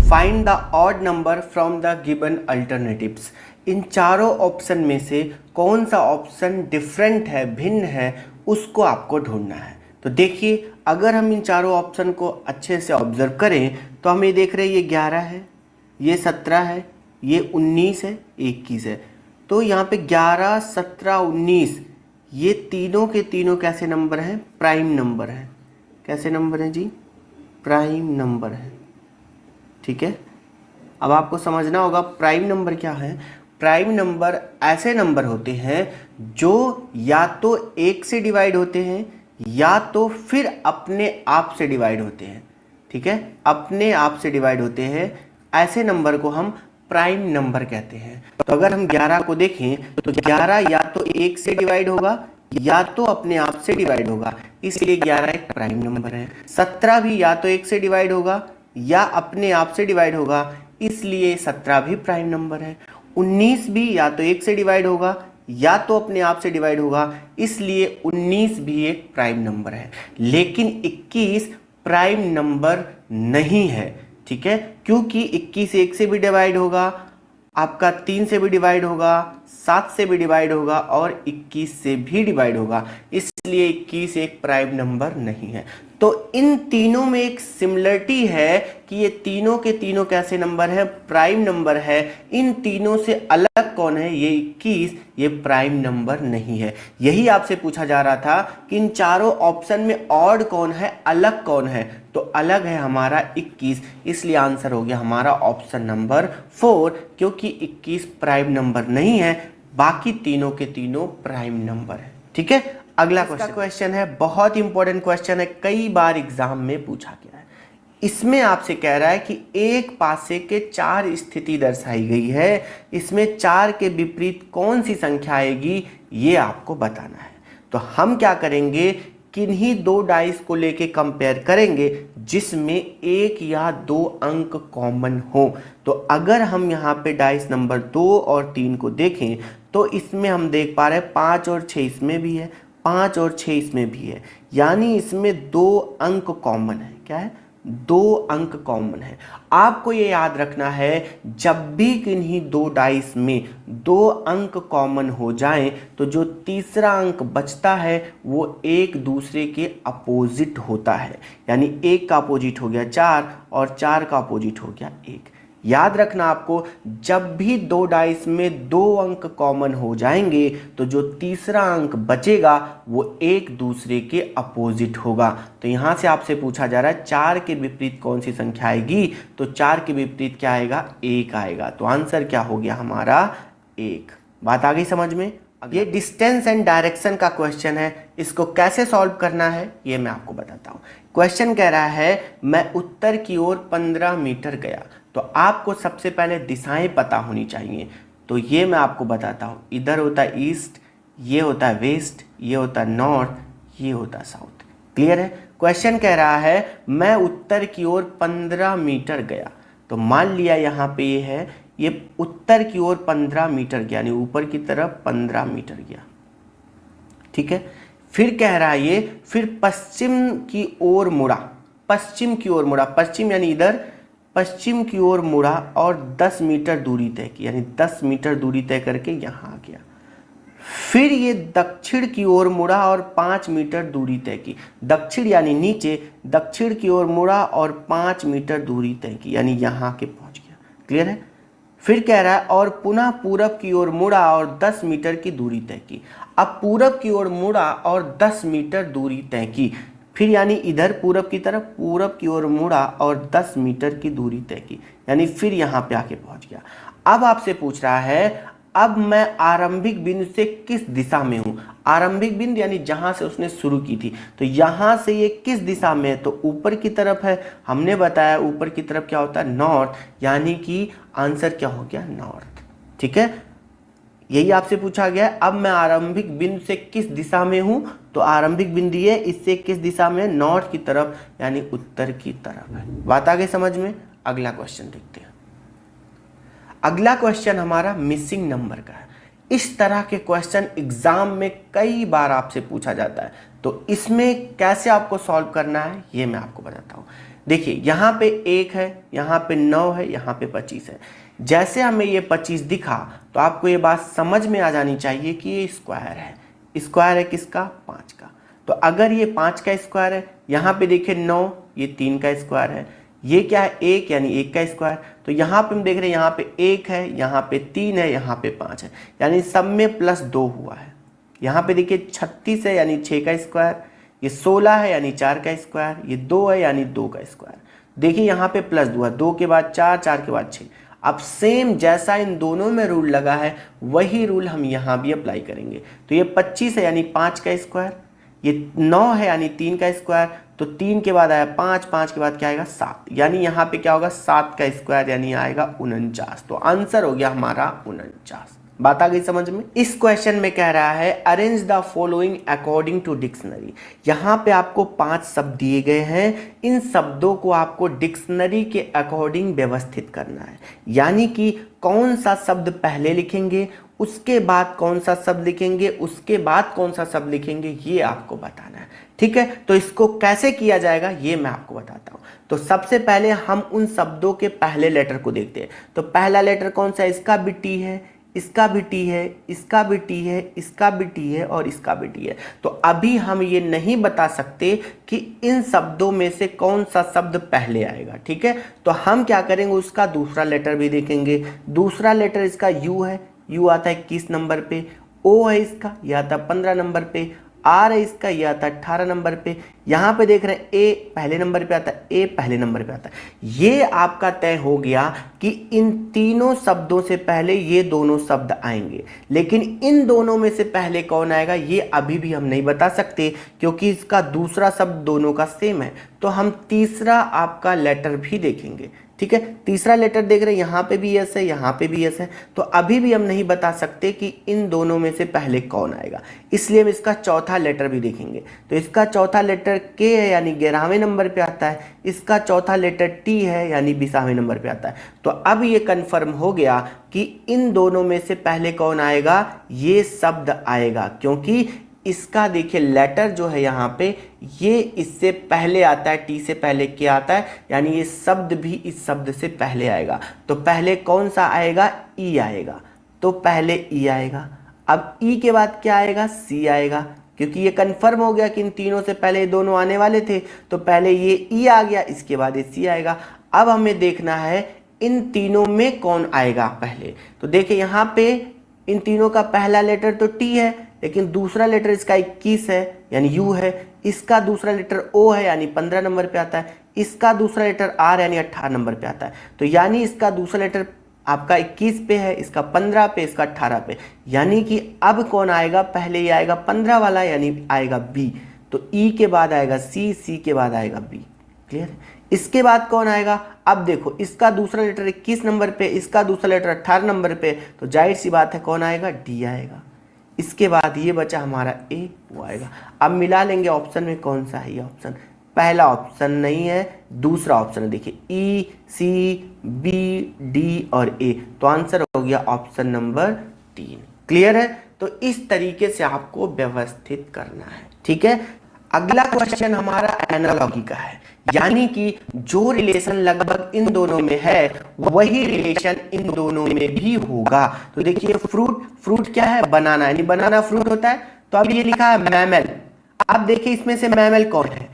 Find the odd number from the given alternatives. इन चारों option में से कौन सा ऑप्शन डिफरेंट है, भिन्न है, उसको आपको ढूंढना है। तो देखिए, अगर हम इन चारों ऑप्शन को अच्छे से ऑब्जर्व करें तो हम ये देख रहे हैं, ये 11 है, ये 17 है, ये 19 है, 21 है। तो यहाँ पे 11, 17, 19 ये तीनों के तीनों कैसे नंबर हैं? प्राइम नंबर हैं। कैसे नंबर हैं जी? प्राइम नंबर है। ठीक है, अब आपको समझना होगा प्राइम नंबर क्या है। प्राइम नंबर ऐसे नंबर होते हैं जो या तो 1 से डिवाइड होते हैं या तो फिर अपने आप से डिवाइड होते हैं। ठीक है, अपने आप से डिवाइड होते हैं, ऐसे नंबर को हम प्राइम नंबर कहते हैं। तो अगर हम 11 को देखें तो 11 या तो 1 से डिवाइड होगा या तो अपने आप से डिवाइड होगा, इसलिए 11 एक प्राइम नंबर है। 17 भी या तो 1 से डिवाइड होगा या अपने आप से डिवाइड होगा, इसलिए 17 भी प्राइम नंबर है। 19 भी या तो 1 से डिवाइड होगा या तो अपने आप से डिवाइड होगा, इसलिए 19 भी एक प्राइम नंबर है। लेकिन 21 प्राइम नंबर नहीं है। ठीक है, क्योंकि 21 1 से भी डिवाइड होगा, आपका 3 से भी डिवाइड होगा, 7 से भी डिवाइड होगा और 21 से भी डिवाइड होगा, इसलिए 21 एक प्राइम नंबर नहीं है। तो इन तीनों में एक सिमिलरिटी है कि ये तीनों के तीनों कैसे नंबर है? प्राइम नंबर है। इन तीनों से अलग कौन है? ये 21 ये प्राइम नंबर नहीं है। यही आपसे पूछा जा रहा था कि इन चारों ऑप्शन में ऑड कौन है, अलग कौन है? तो अलग है हमारा 21, इसलिए आंसर हो गया हमारा ऑप्शन नंबर 4, क्योंकि 21 प्राइम नंबर नहीं है, बाकी तीनों के तीनों प्राइम नंबर है। ठीक है, अगला क्वेश्चन है, बहुत इंपॉर्टेंट क्वेश्चन है, कई बार एग्जाम में पूछा गया है। इसमें आपसे कह रहा है कि एक पासे के 4 स्थिति दर्शाई गई है, इसमें 4 के विपरीत कौन सी संख्या आएगी, ये आपको बताना है। तो हम क्या करेंगे, किन्हीं 2 डाइस को लेके कंपेयर करेंगे जिसमें 1 या 2 अंक कॉमन हो। तो अगर हम यहाँ पे डाइस नंबर 2 और 3 को देखें तो इसमें हम देख पा रहे हैं 5 और 6 इसमें भी है, 5 और 6 इसमें भी है, यानी इसमें 2 अंक कॉमन है। क्या है? 2 अंक कॉमन है। आपको ये याद रखना है, जब भी किन्हीं 2 डाइस में 2 अंक कॉमन हो जाएं तो जो तीसरा अंक बचता है वो एक दूसरे के अपोजिट होता है। यानी 1 का अपोजिट हो गया 4 और 4 का अपोजिट हो गया 1। याद रखना आपको, जब भी 2 डाइस में 2 अंक कॉमन हो जाएंगे तो जो तीसरा अंक बचेगा वो एक दूसरे के अपोजिट होगा। तो यहाँ से आपसे पूछा जा रहा है 4 के विपरीत कौन सी संख्या आएगी, तो 4 के विपरीत क्या आएगा? 1 आएगा। तो आंसर क्या हो गया हमारा? 1। बात आ गई समझ में? ये डिस्टेंस एंड डायरेक्शन का क्वेश्चन है, इसको कैसे सॉल्व करना है ये मैं आपको बताता हूँ। क्वेश्चन कह रहा है, मैं उत्तर की ओर 15 मीटर गया। तो आपको सबसे पहले दिशाएं पता होनी चाहिए, तो ये मैं आपको बताता हूँ। इधर होता है ईस्ट, ये होता है वेस्ट, ये होता है नॉर्थ, ये होता है साउथ। क्लियर है? क्वेश्चन कह रहा है मैं उत्तर की ओर 15 मीटर गया। तो मान लिया यहाँ पे ये है, ये उत्तर की ओर 15 मीटर गया, यानी ऊपर की तरफ 15 मीटर गया। ठीक है, फिर कह रहा है ये, फिर पश्चिम की ओर मुड़ा, पश्चिम की ओर मुड़ा, पश्चिम यानी इधर, पश्चिम की ओर मुड़ा और 10 मीटर दूरी तय की, यानी 10 मीटर दूरी तय करके यहाँ आ गया। फिर ये दक्षिण की ओर मुड़ा और 5 मीटर दूरी तय की, दक्षिण यानी नीचे, दक्षिण की ओर मुड़ा और 5 मीटर दूरी तय की, यानी यहाँ के पहुँच गया। क्लियर है? फिर कह रहा है और पुनः पूरब की ओर मुड़ा और 10 मीटर की दूरी तय की। अब पूरब की ओर मुड़ा और 10 मीटर दूरी तय की, फिर यानी इधर पूरब की तरफ, पूरब की ओर मुड़ा और 10 मीटर की दूरी तय की, यानी फिर यहाँ पे आके पहुँच गया। अब आपसे पूछ रहा है, अब मैं आरंभिक बिंदु से किस दिशा में हूँ? आरंभिक बिंदु यानी जहाँ से उसने शुरू की थी, तो यहाँ से ये किस दिशा में है? तो ऊपर की तरफ है। हमने बताया ऊपर की तरफ क्या होता है? नॉर्थ, यानी कि आंसर क्या हो गया? नॉर्थ। ठीक है, यही आपसे पूछा गया है। अब मैं आरंभिक बिंदु से किस दिशा में हूं? तो आरंभिक बिंदु ये, इससे किस दिशा में? नॉर्थ की तरफ, यानी उत्तर की तरफ है। बात आ गई समझ में? अगला क्वेश्चन देखते हैं। अगला क्वेश्चन हमारा मिसिंग नंबर का है। इस तरह के क्वेश्चन एग्जाम में कई बार आपसे पूछा जाता है, तो इसमें कैसे आपको सॉल्व करना है ये मैं आपको बताता हूँ। देखिए यहाँ पे 1 है, यहाँ पे 9 है, यहाँ पे 25 है। जैसे हमें ये 25 दिखा तो आपको ये बात समझ में आ जानी चाहिए कि ये स्क्वायर है। स्क्वायर है किसका? 5 का। तो अगर ये 5 का स्क्वायर है, यहाँ पे देखिए 9, ये 3 का स्क्वायर है, ये क्या है? 1, यानी 1 का स्क्वायर। तो यहाँ पे हम देख रहे हैं यहाँ पे 1 है, यहाँ पे 3 है, यहाँ पे 5 है, यानी सब में +2 हुआ है। यहाँ पे देखिए 36 है, यानी 6 का स्क्वायर, ये 16 है, यानी 4 का स्क्वायर, ये 2 है, यानी 2 का स्क्वायर। देखिए यहाँ पे +2 है, 2 के बाद 4, 4 के बाद 6। अब सेम जैसा इन दोनों में रूल लगा है वही रूल हम यहाँ भी अप्लाई करेंगे। तो ये 25 है, यानी 5 का स्क्वायर, ये 9 है, यानी 3 का स्क्वायर, तो 3 के बाद आया 5, 5 के बाद क्या आएगा? 7, यानी यहाँ पे क्या होगा? 7 का स्क्वायर, यानी आएगा 49। तो आंसर हो गया हमारा 49। बात आ गई समझ में? इस क्वेश्चन में कह रहा है arrange the following according to dictionary. यहाँ पे आपको 5 शब्द दिए गए हैं, इन शब्दों को आपको डिक्शनरी के अकॉर्डिंग व्यवस्थित करना है। यानी कि कौन सा शब्द पहले लिखेंगे, उसके बाद कौन सा शब्द लिखेंगे, उसके बाद कौन सा शब्द लिखेंगे, ये आपको बताना है। ठीक है, तो इसको कैसे किया जाएगा ये मैं आपको बताता हूँ। तो सबसे पहले हम उन शब्दों के पहले लेटर को देखते हैं। तो पहला लेटर कौन सा है? इसका भी टी है, इसका भी टी है, इसका भी टी है, इसका भी टी है और इसका भी टी है। तो अभी हम ये नहीं बता सकते कि इन शब्दों में से कौन सा शब्द पहले आएगा। ठीक है, तो हम क्या करेंगे, उसका दूसरा लेटर भी देखेंगे। दूसरा लेटर इसका यू है, यू आता है 21 नंबर पे। ओ है इसका, यह आता है 15 नंबर पे। आर है इसका, यह आता है 18 नंबर पे। यहाँ पे देख रहे हैं ए पहले नंबर पे आता है, ए पहले नंबर पे आता है। ये आपका तय हो गया कि इन तीनों शब्दों से पहले ये दोनों शब्द आएंगे, लेकिन इन दोनों में से पहले कौन आएगा ये अभी भी हम नहीं बता सकते, क्योंकि इसका दूसरा शब्द दोनों का सेम है। तो हम तीसरा आपका लेटर भी देखेंगे। ठीक है, तीसरा लेटर देख रहे हैं, यहाँ पे भी यस है, यहाँ पे भी यस है। तो अभी भी हम नहीं बता सकते कि इन दोनों में से पहले कौन आएगा, इसलिए हम इसका चौथा लेटर भी देखेंगे। तो इसका चौथा लेटर के है, यानी 11वें नंबर पे आता है। इसका चौथा लेटर टी है, यानी 20वें नंबर पे आता है। तो अब ये कन्फर्म हो गया कि इन दोनों में से पहले कौन आएगा, ये शब्द आएगा, क्योंकि इसका देखिए लेटर जो है यहाँ पे ये इससे पहले आता है, टी से पहले क्या आता है, यानी ये शब्द भी इस शब्द से पहले आएगा। तो पहले कौन सा आएगा? ई आएगा। तो पहले ई आएगा। अब ई के बाद क्या आएगा? सी आएगा, क्योंकि ये कंफर्म हो गया कि इन तीनों से पहले ये दोनों आने वाले थे। तो पहले ये ई आ गया, इसके बाद ये सी आएगा। अब हमें देखना है इन तीनों में कौन आएगा पहले। तो देखिए यहाँ पे इन तीनों का पहला लेटर तो टी है, लेकिन दूसरा लेटर इसका 21 है, यानी यू है। इसका दूसरा लेटर ओ है, यानी 15 नंबर पे आता है। इसका दूसरा लेटर आर, यानी 18 नंबर पे आता है। तो यानी इसका दूसरा लेटर आपका 21 पे है, इसका 15 पे, इसका 18 पे। यानी कि अब कौन आएगा? पहले ये आएगा 15 वाला, यानी आएगा बी। तो ई के बाद आएगा सी, सी के बाद आएगा बी। क्लियर? इसके बाद कौन आएगा? अब देखो इसका दूसरा लेटर 21 नंबर पे, इसका दूसरा लेटर 18 नंबर पे, तो जाहिर सी बात है कौन आएगा? डी आएगा। इसके बाद ये बचा हमारा ए, वो आएगा। अब मिला लेंगे ऑप्शन में कौन सा है ये ऑप्शन। पहला ऑप्शन नहीं है, दूसरा ऑप्शन है। देखिए ई, सी, बी, डी और ए। तो आंसर हो गया ऑप्शन नंबर 3। क्लियर है? तो इस तरीके से आपको व्यवस्थित करना है। ठीक है, अगला क्वेश्चन हमारा एनालॉजी का है, यानी कि जो रिलेशन लगभग इन दोनों में है वही रिलेशन इन दोनों में भी होगा। तो देखिए फ्रूट क्या है? बनाना, यानी बनाना फ्रूट होता है। तो अब ये लिखा है मैमल। अब देखिए इसमें से मैमल कौन है?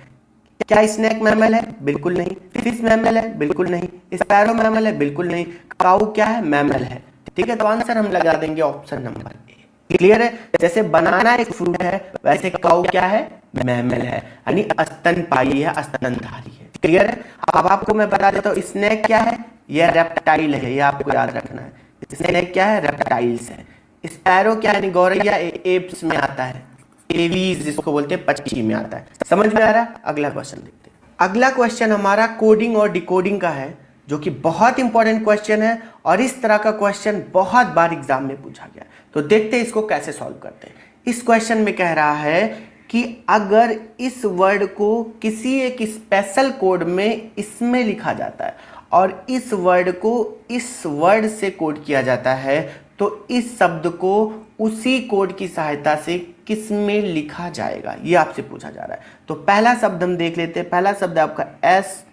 क्या स्नेक मैमल है? बिल्कुल नहीं। फिश मैमल है? बिल्कुल नहीं। स्पैरो मैमल है? बिल्कुल नहीं। काऊ क्या है? मैमल है। ठीक है, तो आंसर हम लगा देंगे ऑप्शन नंबर ए। क्लियर है? जैसे बनाना एक फ्रूट है, वैसे काऊ क्या है? मैमल है, यानी स्तनपायी है, स्तनधारी है। क्लियर है? अब आपको मैं बता देता हूँ स्नेक क्या है? यह रेप्टाइल है, यह आपको याद रखना है। स्नेक क्या है? रेप्टाइल्स है। स्पैरो क्या है? गौरैया, एप्स में आता है। एवीज जिसको बोलते हैं, पक्षी में आता है। समझ में आ रहा है? अगला क्वेश्चन देखते हैं। अगला क्वेश्चन हमारा कोडिंग और डिकोडिंग का है, जो कि बहुत इंपॉर्टेंट क्वेश्चन है और इस तरह का क्वेश्चन बहुत बार एग्जाम में पूछा गया। तो देखते हैं इसको कैसे सॉल्व करते हैं। इस क्वेश्चन में कह रहा है कि अगर इस वर्ड को किसी एक स्पेशल कोड में इसमें लिखा जाता है और इस वर्ड को इस वर्ड से कोड किया जाता है, तो इस शब्द को उसी कोड की सहायता से किस में लिखा जाएगा, ये आपसे पूछा जा रहा है। तो पहला शब्द हम देख लेते हैं। पहला शब्द है आपका एस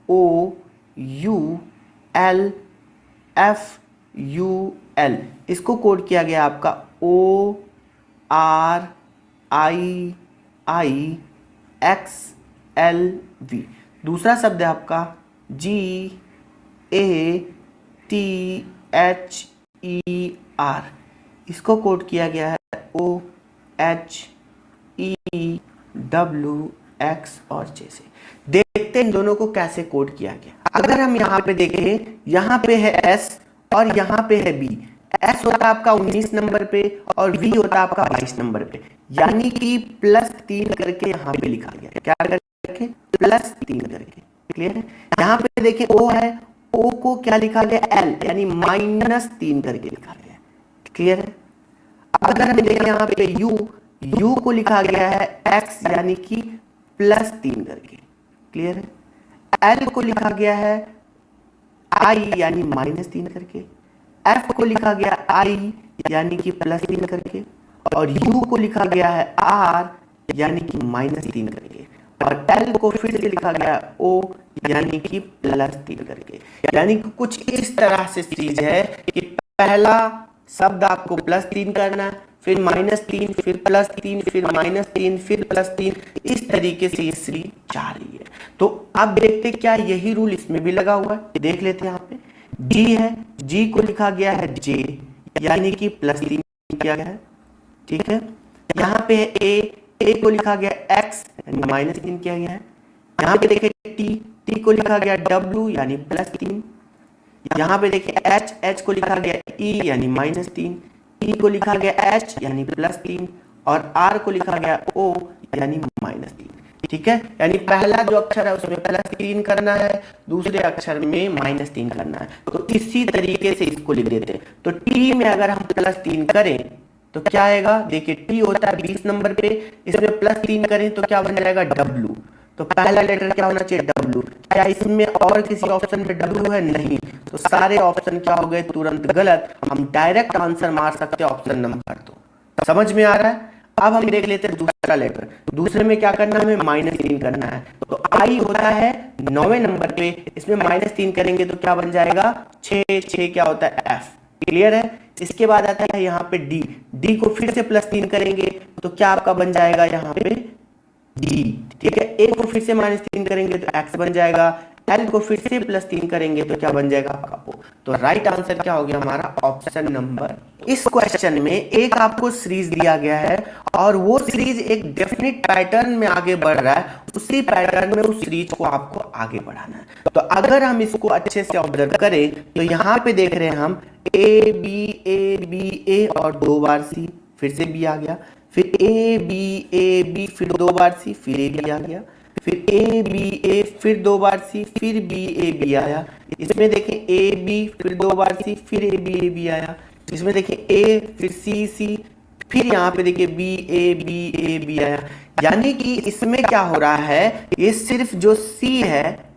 OULFUL, इसको कोड किया गया आपका ORIIXLV। दूसरा शब्द है आपका GATHER, इसको कोड किया गया है OHEWX और J से। देखते हैं इन दोनों को कैसे कोड किया गया। अगर हम यहाँ पे देखें, यहाँ पे है S और यहाँ पे है B। S होता है आपका 19 नंबर पे और V होता है आपका 22 नंबर पे, यानी कि +3 करके यहाँ पे लिखा गया है। क्या करके? +3 करके। क्लियर है? यहाँ पे देखिए O है, O को क्या लिखा गया? L, यानी -3 करके लिखा गया है। क्लियर है? अगर हम देखें यहाँ पे U को लिखा गया है X, यानी कि +3 करके। क्लियर है? L को लिखा गया है I, यानी -3 करके। F को लिखा गया I, यानी कि +3 करके। और U को लिखा गया है R, यानी कि -3 करके। और L को फिर से लिखा गया है O, यानी कि +3 करके। यानी कि कुछ इस तरह से चीज है कि पहला शब्द आपको +3 करना है, फिर -3, फिर +3, फिर -3, फिर +3, इस तरीके से ये सीरीज जा रही है। तो अब देखते क्या यही रूल इसमें भी लगा हुआ है, देख लेते हैं। यहाँ पे G है, G को लिखा गया है J, यानी कि +3 किया गया है। ठीक है? यहाँ पे A को लिखा गया X, यानी -3 किया गया है। यहाँ पे देखिए T को लिखा गया W, यानी +3। यहाँ पे देखिए H को लिखा गया E, यानी -3। E को लिखा गया H, यानी +3। और R को लिखा गया O, यानी -3। ठीक है? यानी पहला जो अक्षर है उसमें +3 करना है, दूसरे अक्षर में -3 करना है। तो इसी तरीके से इसको लिख देते हैं। तो T में अगर हम +3 करें तो क्या आएगा? देखिए T होता है 20 नंबर पे, इसमें +3 करें तो क्या बन जाएगा? W। तो पहला लेटर क्या होना चाहिए? W। क्या इसमें और किसी ऑप्शन पे W है? नहीं। तो सारे ऑप्शन क्या हो गए? तुरंत गलत। हम डायरेक्ट आंसर मार सकते हैं ऑप्शन नंबर 2। समझ में आ रहा है? अब हम देख लेते हैं दूसरा लेटर। दूसरे में क्या करना है? हमें -3 करना है। तो I होता है 9वें नंबर पे, इसमें -3 करेंगे तो क्या बन जाएगा? 6 क्या होता है? F। क्लियर है? इसके बाद आता है यहाँ पे D को फिर से +3 करेंगे तो क्या आपका बन जाएगा? यहाँ पे D। ठीक है? A को फिर से -3 करेंगे तो X बन जाएगा। L को फिर से +3 करेंगे तो क्या बन जाएगा? आपका O। तो राइट आंसर क्या हो गया हमारा? Option number. इस क्वेश्चन में एक आपको सीरीज दिया गया है और वो सीरीज एक डेफिनेट पैटर्न में आगे बढ़ रहा है, उसी पैटर्न में उस सीरीज को आपको आगे बढ़ाना है। तो अगर हम इसको अच्छे से ऑब्जर्व करें तो यहाँ पे देख रहे हैं हम A और 2 बार C, फिर से B आ गया, फिर A B फिर 2 बार C, फिर A B आ गया, फिर A फिर 2 बार C, फिर B आया। इसमें देखें AB फिर 2 बार C, फिर AB आया। इसमें देखें A फिर C, फिर यहाँ पे देखिए B आया। यानी कि इसमें क्या हो रहा है? ये सिर्फ जो C है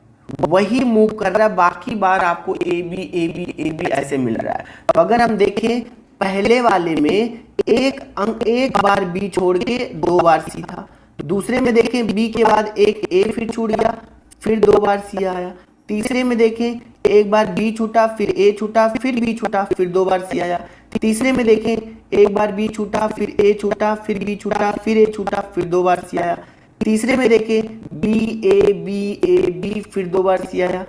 वही मूव कर रहा है, बाकी बार आपको AB ऐसे मिल रहा है। तो अगर हम देखें पहले वाले में एक बार B छोड़ के 2 बार C था, दूसरे में देखें B के बाद एक A फिर छूट गया, फिर 2 बार C आया। तीसरे में देखें एक बार B छूटा, फिर A छूटा, फिर B छूटा, फिर 2 बार C आया। तीसरे में देखें एक बार B छूटा, फिर A छूटा, फिर B छूटा, फिर A छूटा, फिर 2 बार C आया। तीसरे में देखें B फिर 2 बार C आया।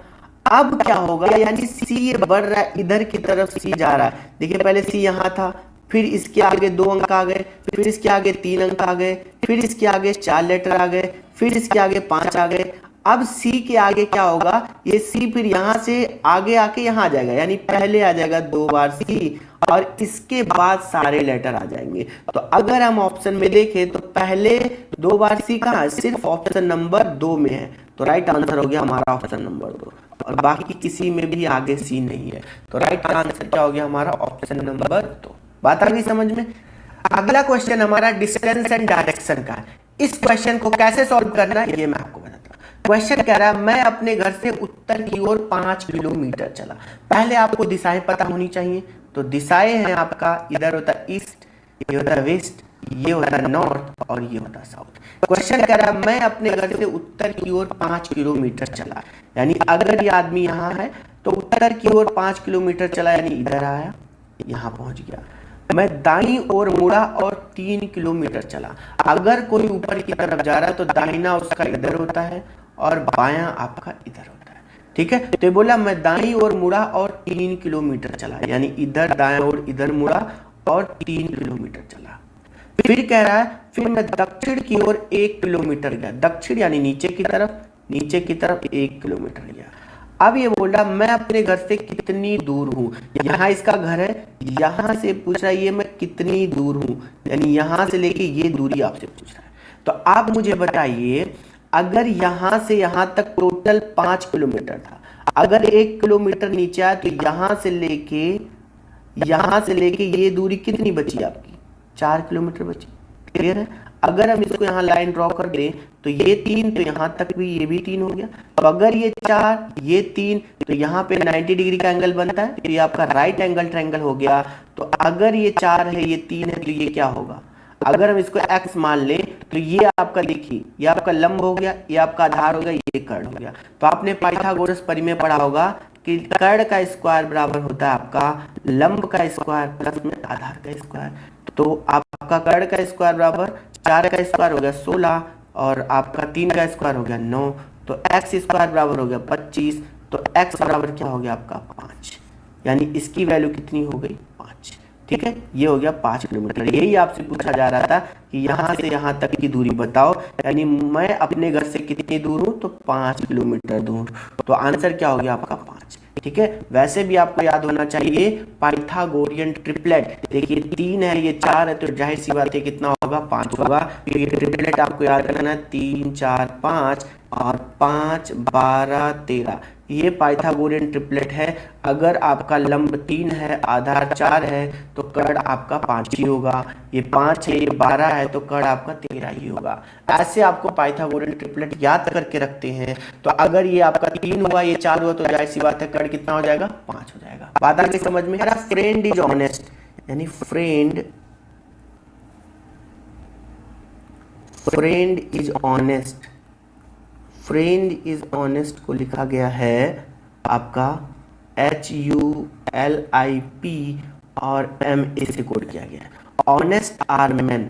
अब क्या होगा? यानी C ये बढ़ रहा है, इधर की तरफ C जा रहा है। देखिए पहले C यहाँ था, फिर इसके आगे 2 अंक आ गए, फिर इसके आगे 3 अंक आ गए, फिर इसके आगे 4 लेटर आ गए, फिर इसके आगे 5 आ गए। अब C के आगे क्या होगा? ये C फिर यहाँ से आगे आके यहाँ आ जाएगा, यानी पहले आ जाएगा 2 बार C और इसके बाद सारे लेटर आ जाएंगे। तो अगर हम ऑप्शन में देखें तो पहले 2 बार C कहाँ है? सिर्फ ऑप्शन नंबर 2 में है। तो राइट आंसर हो गया हमारा ऑप्शन नंबर 2 और बाकी किसी में भी आगे C नहीं है। तो राइट आंसर क्या हो गया हमारा? Option number 2। बात आ गई समझ में? अगला क्वेश्चन हमारा डिस्टेंस एंड डायरेक्शन का है। इस क्वेश्चन को कैसे सॉल्व करना है ये मैं आपको बताता हूँ। क्वेश्चन कह रहा है मैं अपने घर से उत्तर की ओर 5 किलोमीटर चला। पहले आपको दिशाएं पता होनी चाहिए। तो दिशाएं हैं आपका, इधर होता है ईस्ट, ये होता है वेस्ट ये होता है नॉर्थ और ये होता है साउथ। क्वेश्चन कह रहा है मैं अपने घर से उत्तर की ओर 5 किलोमीटर चला, यानी अगर ये आदमी यहाँ है तो उत्तर की ओर 5 किलोमीटर चला, यानी इधर आया, यहाँ पहुंच गया। मैं दाईं ओर मुड़ा और 3 किलोमीटर चला। अगर कोई ऊपर की तरफ जा रहा है तो दाहिना उसका इधर होता है और बायां आपका इधर होता है, ठीक है। तो ये बोला मैं दाईं ओर मुड़ा और 3 किलोमीटर चला, यानी इधर दाएं ओर इधर मुड़ा और 3 किलोमीटर चला। फिर कह रहा है फिर मैं दक्षिण की ओर 1 किलोमीटर गया, दक्षिण यानी नीचे की तरफ 1 किलोमीटर गया। अब ये बोल रहा मैं अपने घर से कितनी दूर हूँ, यहाँ इसका घर है, यहाँ से पूछ रहा है ये मैं कितनी दूर हूँ, यानी यहाँ से लेके ये दूरी आपसे पूछ रहा है। तो आप मुझे बताइए अगर यहाँ से यहाँ तक टोटल 5 किलोमीटर था, अगर 1 किलोमीटर नीचे आया तो यहाँ से लेके ये दूरी कितनी बची आपकी, 4 किलोमीटर बची। क्लियर है। अगर हम इसको यहाँ लाइन ड्रॉ कर दें तो ये 3, तो यहाँ तक भी ये भी 3 हो गया। तो अगर ये 4 ये 3 तो यहाँ पे 90 डिग्री का एंगल बनता है, तो ये आपका राइट एंगल ट्रायंगल हो गया। तो अगर ये 4 है ये 3 है तो ये क्या होगा, अगर हम इसको x मान लें तो ये आपका देखिए ये आपका लंब हो गया, ये आपका आधार हो गया, ये कर्ण हो गया। तो आपने पाइथागोरस परिमेय पढ़ा होगा कि कर्ण का स्क्वायर बराबर होता है आपका लंब का स्क्वायर प्लस में आधार का स्क्वायर। तो आपका कर्ण का स्क्वायर बराबर 4 का स्क्वायर हो गया 16 और आपका 3 का स्क्वायर हो गया 9, तो x स्क्वायर बराबर हो गया 25। तो x बराबर क्या हो गया आपका 5, यानी इसकी वैल्यू कितनी हो गई 5। ठीक है, ये हो गया 5 किलोमीटर। यही आपसे पूछा जा रहा था कि यहाँ से यहाँ तक की दूरी बताओ, यानी मैं अपने घर से कितनी दूर हूँ, तो 5 किलोमीटर दूर। तो आंसर क्या हो गया आपका 5। ठीक है, वैसे भी आपको याद होना चाहिए पाइथागोरियन ट्रिपलेट। देखिए 3 है ये 4 है, तो जाहिर सी बात है कितना होगा 5 होगा। तो ये ट्रिपलेट आपको याद करना है 3 4 5 और 5 12 13, ये पाइथागोरियन ट्रिपलेट है। अगर आपका लंब 3 है आधार 4 है तो कर्ण आपका 5 ही होगा, ये 5 है ये 12 है तो कर्ण आपका 13 ही होगा। ऐसे आपको पाइथागोरियन ट्रिपलेट याद करके रखते हैं। तो अगर ये आपका 3 हुआ ये 4 हुआ तो जाहिर सी बात है कर्ण कितना हो जाएगा 5 हो जाएगा। बात आ गई समझ में। फ्रेंड इज ऑनेस्ट, यानी friend is honest, friend is honest को लिखा गया है आपका HULIP और MA से कोड किया गया है। Honest are man,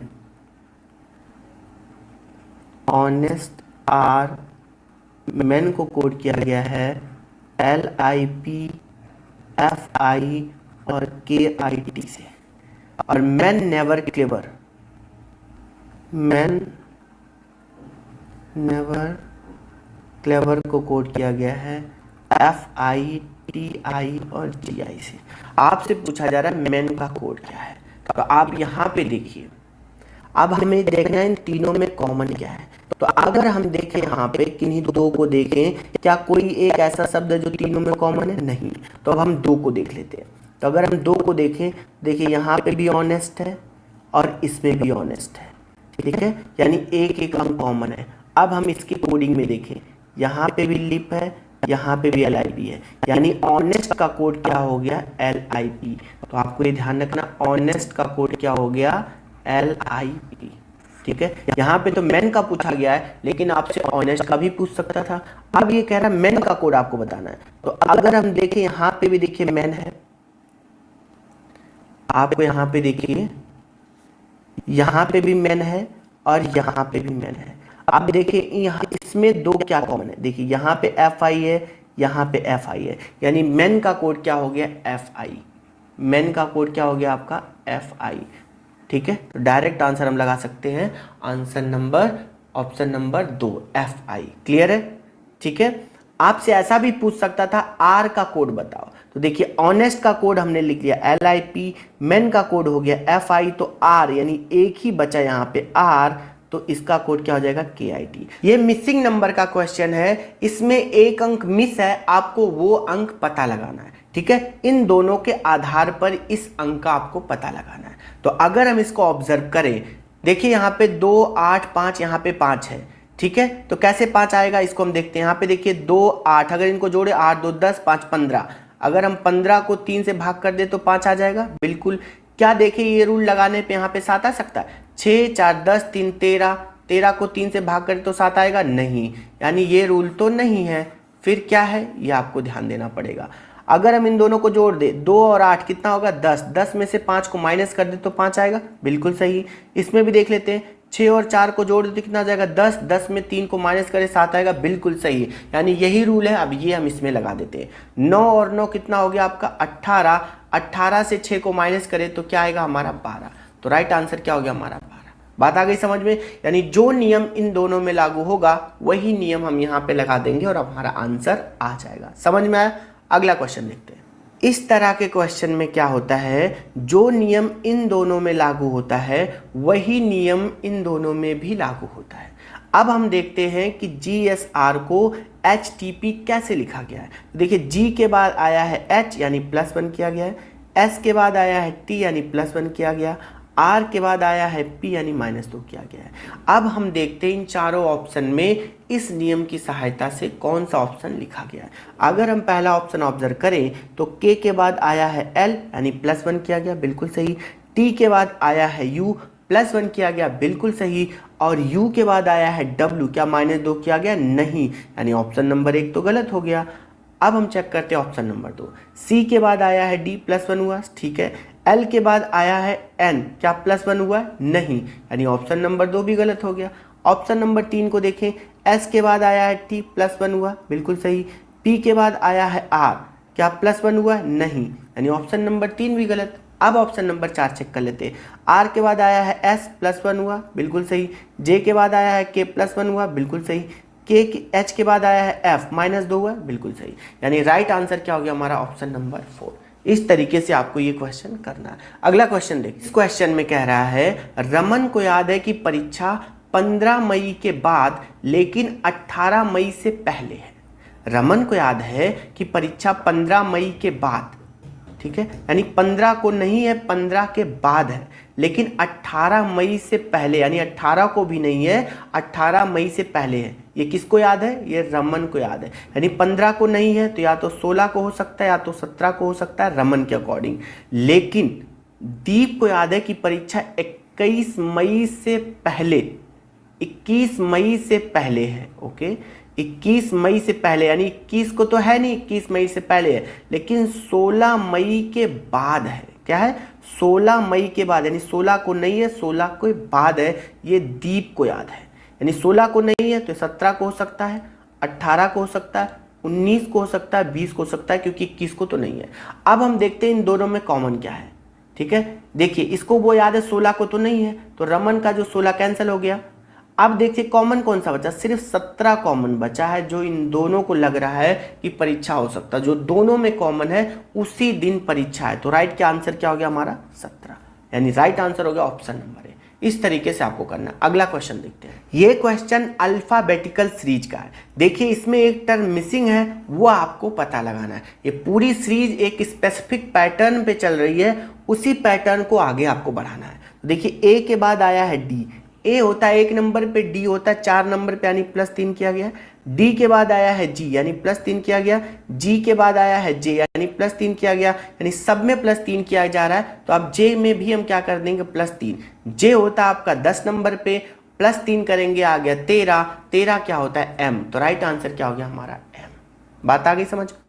honest are man को कोड किया गया है LIP FI और KIT से। और man never clever, man never clever को कोड किया गया है FITI और GI से। आपसे पूछा जा रहा है मैन का कोड क्या है, तो आप यहाँ पे देखिए। अब हमें देखना है इन तीनों में कॉमन क्या है। तो अगर हम देखें यहाँ पे किन्हीं दो को देखें, क्या कोई एक ऐसा शब्द है जो तीनों में कॉमन है, नहीं। तो अब हम 2 को देख लेते हैं। तो अगर हम 2 को देखें, देखिए यहाँ पे भी ऑनेस्ट है और इसमें भी ऑनेस्ट है, ठीक है, यानी एक अंक कॉमन है। अब हम इसकी कोडिंग में देखें, यहाँ पे भी लिप है, यहाँ पे भी LIP है, यानी ऑनेस्ट का कोड क्या हो गया LIP। तो आपको ये ध्यान रखना ऑनेस्ट का कोड क्या हो गया LIP। ठीक है, यहाँ पे तो मैन का पूछा गया है लेकिन आपसे ऑनेस्ट का भी पूछ सकता था। अब ये कह रहा है मैन का कोड आपको बताना है। तो अगर हम देखें यहाँ पे भी देखिए मैन है, आपको यहाँ पे देखिए यहाँ पे भी मैन है और यहाँ पे भी मैन है। अब देखिए यहाँ इसमें 2 क्या कॉमन है, देखिए यहाँ पे FI है, यहाँ पे FI है, यानी मैन का कोड क्या हो गया FI। मैन का कोड क्या हो गया आपका FI। ठीक है, तो डायरेक्ट आंसर हम लगा सकते हैं answer number option number 2 FI। Clear है। ठीक है, आपसे ऐसा भी पूछ सकता था R का कोड बताओ। तो देखिए ऑनेस्ट का कोड हमने लिख लिया LIP, मैन का कोड हो गया FI, तो R यानी एक ही बचा यहाँ पे R, तो इसका कोड क्या हो जाएगा KIT। ये मिसिंग नंबर का क्वेश्चन है, इसमें एक अंक मिस है, आपको वो अंक पता लगाना है। ठीक है, इन दोनों के आधार पर इस अंक का आपको पता लगाना है। तो अगर हम इसको ऑब्जर्व करें, देखिए यहाँ पे 2 8 5, यहाँ पे 5 है। ठीक है, तो कैसे 5 आएगा इसको हम देखते हैं। यहाँ पे देखिए 2 8, अगर इनको जोड़े 8 2 10 5 15, अगर हम 15 को 3 से भाग कर दे तो 5 आ जाएगा। बिल्कुल। क्या देखिए ये रूल लगाने पे यहाँ पे 7 आ सकता है, 6 4 10 3 13, 13 को 3 से भाग करें तो 7 आएगा नहीं, यानी ये रूल तो नहीं है। फिर क्या है, ये आपको ध्यान देना पड़ेगा। अगर हम इन दोनों को जोड़ दे, 2 और 8 कितना होगा 10, 10 में से 5 को माइनस कर दे तो 5 आएगा, बिल्कुल सही। इसमें भी देख लेते हैं, 6 और 4 को जोड़ दे तो कितना आ जाएगा 10, 10 में 3 को माइनस करें 7 आएगा, बिल्कुल सही। यानी यही रूल है। अब ये हम इसमें लगा देते हैं। 9 और 9 कितना हो गया आपका 18, 18 से 6 को माइनस करें तो क्या आएगा हमारा 12। तो राइट आंसर क्या हो गया हमारा 12। बात आ गई समझ में? यानी जो नियम इन दोनों में लागू होगा वही नियम हम यहाँ पे लगा देंगे और हमारा आंसर आ जाएगा। समझ में आया? अगला क्वेश्चन देखते हैं। इस तरह के क्वेश्चन में क्या होता है, जो नियम इन दोनों में लागू होता है वही नियम इन दोनों में भी लागू होता है। अब हम देखते हैं कि GSR को HTP कैसे लिखा गया है। देखिए, G के बाद आया है H यानी +1 किया गया है, S के बाद आया है T यानी +1 किया गया, R के बाद आया है P यानी -2 किया गया है। अब हम देखते हैं इन चारों ऑप्शन में इस नियम की सहायता से कौन सा ऑप्शन लिखा गया है। अगर हम पहला ऑप्शन ऑब्जर्व करें तो K के बाद आया है L यानी +1 किया गया, बिल्कुल सही। T के बाद आया है U, +1 किया गया, बिल्कुल सही। और U के बाद आया है W, क्या -2 किया गया? नहीं, यानी ऑप्शन नंबर 1 तो गलत हो गया। अब हम चेक करते हैं ऑप्शन नंबर 2। C के बाद आया है D, +1 हुआ, ठीक है। L के बाद आया है N, क्या +1 हुआ? नहीं, यानी ऑप्शन नंबर 2 भी गलत हो गया। ऑप्शन नंबर 3 को देखें, S के बाद आया है T, +1 हुआ, बिल्कुल सही। P के बाद आया है R, क्या +1 हुआ? नहीं, यानी ऑप्शन नंबर 3 भी गलत। अब ऑप्शन नंबर 4 चेक कर लेते हैं। R के बाद आया है S, +1 हुआ, बिल्कुल सही। J के बाद आया है K, +1 हुआ, बिल्कुल सही। H के बाद आया है F, -2 हुआ, बिल्कुल सही। यानी राइट आंसर क्या हो गया हमारा ऑप्शन नंबर 4। इस तरीके से आपको ये क्वेश्चन करना है। अगला क्वेश्चन देखिए। इस क्वेश्चन में कह रहा है, रमन को याद है कि परीक्षा 15 मई के बाद लेकिन 18 मई से पहले है। रमन को याद है कि परीक्षा 15 मई के बाद, ठीक है, यानी 15 को नहीं है, 15 के बाद है, लेकिन 18 मई से पहले, यानी 18 को भी नहीं है, 18 मई से पहले है। ये किसको याद है? ये रमन को याद है। यानी 15 को नहीं है तो या तो 16 को हो सकता है या तो 17 को हो सकता है रमन के अकॉर्डिंग। लेकिन दीप को याद है कि परीक्षा 21 मई से पहले, 21 मई से पहले है। ओके, 21 मई से पहले, यानी 21 को तो है नहीं, 21 मई से पहले है, लेकिन 16 मई के बाद है। क्या है? 16 मई के बाद, यानी 16 को नहीं है, 16 के बाद है। ये दीप को याद है। यानी 16 को नहीं है तो 17 को हो सकता है, 18 को हो सकता है, 19 को हो सकता है, 20 को हो सकता है, क्योंकि 21 को तो नहीं है। अब हम देखते हैं इन दोनों में कॉमन क्या है। ठीक है, देखिए इसको वो याद है, 16 को तो नहीं है, तो रमन का जो 16 कैंसिल हो गया। अब देखिए कॉमन कौन सा बचा, सिर्फ 17 कॉमन बचा है, जो इन दोनों को लग रहा है कि परीक्षा हो सकता है। जो दोनों में कॉमन है उसी दिन परीक्षा है, तो राइट का आंसर क्या हो गया हमारा 17, यानी राइट आंसर हो गया ऑप्शन नंबर ए। इस तरीके से आपको करना है। अगला क्वेश्चन देखते हैं। ये क्वेश्चन अल्फाबेटिकल सीरीज का है। देखिए इसमें एक टर्म मिसिंग है, वो आपको पता लगाना है। ये पूरी सीरीज एक स्पेसिफिक पैटर्न पे चल रही है, उसी पैटर्न को आगे आपको बढ़ाना है। देखिए ए के बाद आया है डी, ए होता है 1 नंबर पे, डी होता है 4 नंबर पे, यानी +3 किया गया। डी के बाद आया है जी, यानी +3 किया गया। जी के बाद आया है जे, यानी +3 किया गया, यानी सब में +3 किया जा रहा है। तो अब जे में भी हम क्या कर देंगे +3। जे होता है आपका 10 नंबर पे, +3 करेंगे आ गया 13, 13 क्या होता है एम, तो राइट आंसर क्या हो गया हमारा एम। बात आ गई समझ।